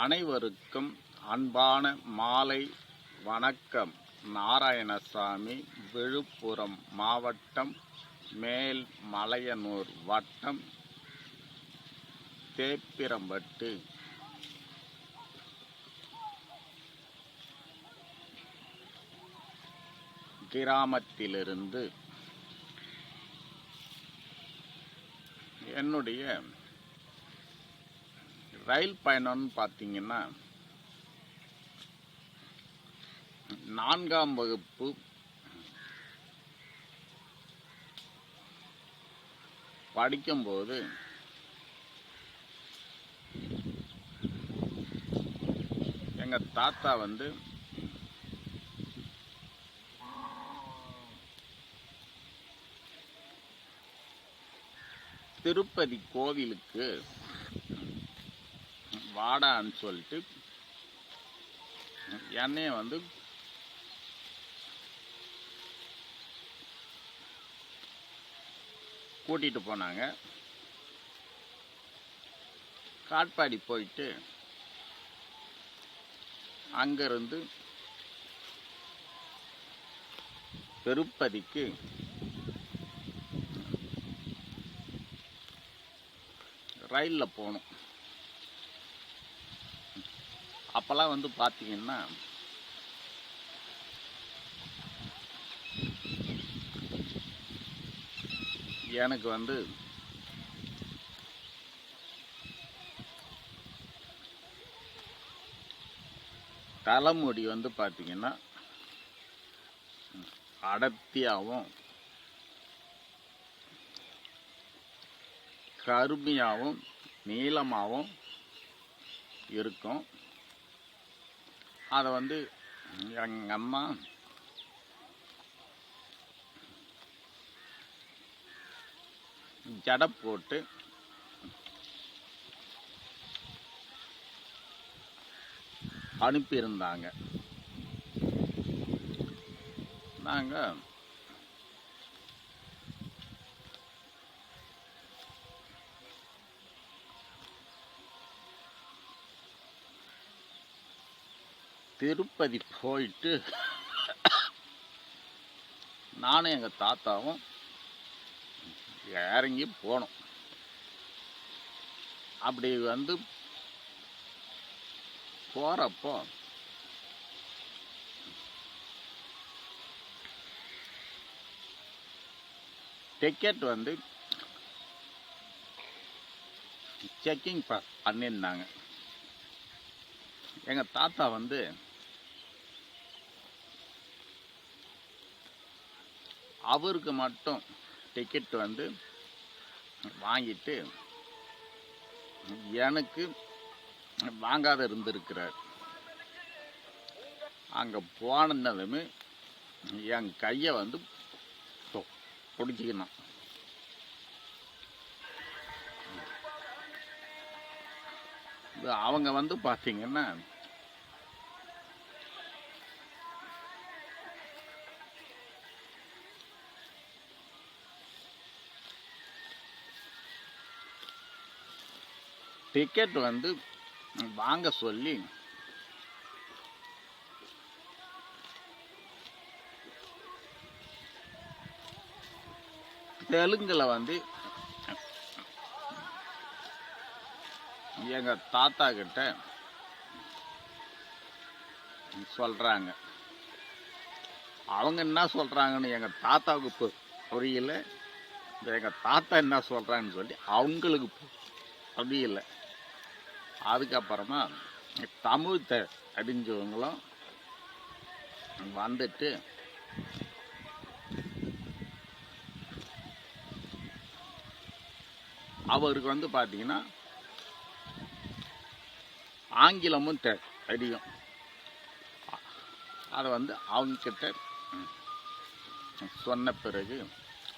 அனைவருக்கும் அன்பான மாலை வணக்கம். நாராயணசாமி, விழுப்புரம் மாவட்டம், மேல்மலையனூர் வட்டம், தேப்பிரம்பட்டு கிராமத்திலிருந்து என்னுடைய ரயில் பயணம்னு பார்த்தீங்கன்னா 4ஆம் வகுப்பு படிக்கும்போது எங்கள் தாத்தா திருப்பதி கோவிலுக்கு வாடான்னு சொல்லிட்டு என்னைய கூட்டிகிட்டு போனாங்க. காட்பாடி போயிட்டு அங்கிருந்து திருப்பதிக்கு ரயிலில் போகணும். அப்போல்லாம் பார்த்தீங்கன்னா எனக்கு தலைமுடி பார்த்தீங்கன்னா அடர்த்தியாகவும் கருமையாகவும் நீளமாகவும் இருக்கும். அதை எங்கள் அம்மா ஜடை போட்டு அனுப்பியிருந்தாங்க. நாங்கள் திருப்பதி போயிட்டு நானும் எங்கள் தாத்தாவும் இறங்கி போனோம். அப்படி போகிறப்போ டிக்கெட் செக்கிங் பண்ணியிருந்தாங்க. எங்கள் தாத்தா அவருக்கு மட்டும் டிக்கெட் வாங்கிட்டு எனக்கு வாங்காத இருந்திருக்கிறார். அங்கே போனதுமே என் கையை பிடிச்சிக்கணும். அவங்க பார்த்தீங்கன்னா டிக்கெட் வாங்க சொல்லி தெலுங்குல எங்க தாத்தா கிட்ட சொல்றாங்க. அவங்க என்ன சொல்றாங்கன்னு எங்க தாத்தாவுக்கு புரியல. எங்க தாத்தா என்ன சொல்றாங்கன்னு சொல்லி அவங்களுக்கு புரியல. அதுக்கப்புறமா தமிழ் அறிஞ்சவங்களும் வந்துட்டு அவருக்கு பார்த்தீங்கன்னா ஆங்கிலமும் தெரியும். அதை அவங்கக்கிட்ட சொன்ன பிறகு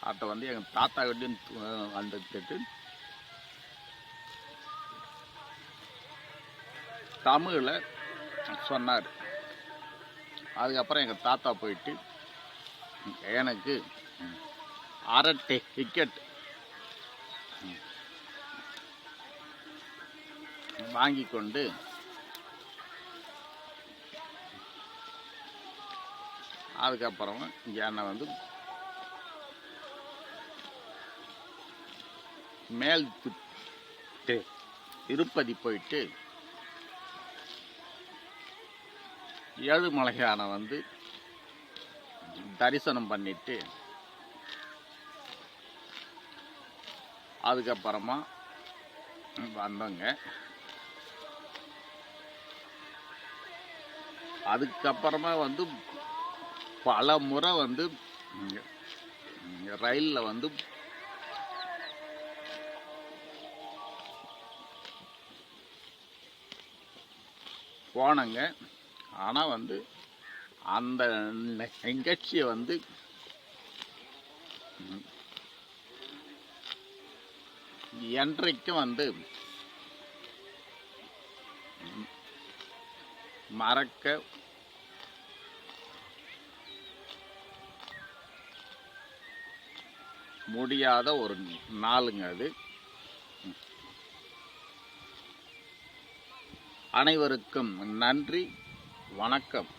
அதை எங்கள் தாத்தா கிட்டையும் வந்துட்டு தமிழில் சொன்னார். அதுக்கப்புறம் எங்கள் தாத்தா போயிட்டு எனக்கு அரை டிக்கெட் வாங்கி கொண்டு அதுக்கப்புறமா என்னை வந்து மேல் திருப்பதி போயிட்டு ஏழுமலையான வந்து தரிசனம் பண்ணிட்டு அதுக்கப்புறமா வந்தோங்க. அதுக்கப்புறமா வந்து பல முறை வந்து ரயிலில் வந்து போனங்க. ஆனால் வந்து அந்த நிகழ்ச்சியை வந்து என்றைக்கும் வந்து மறக்க முடியாத ஒரு நாளுங்க அது. அனைவருக்கும் நன்றி, வணக்கம்.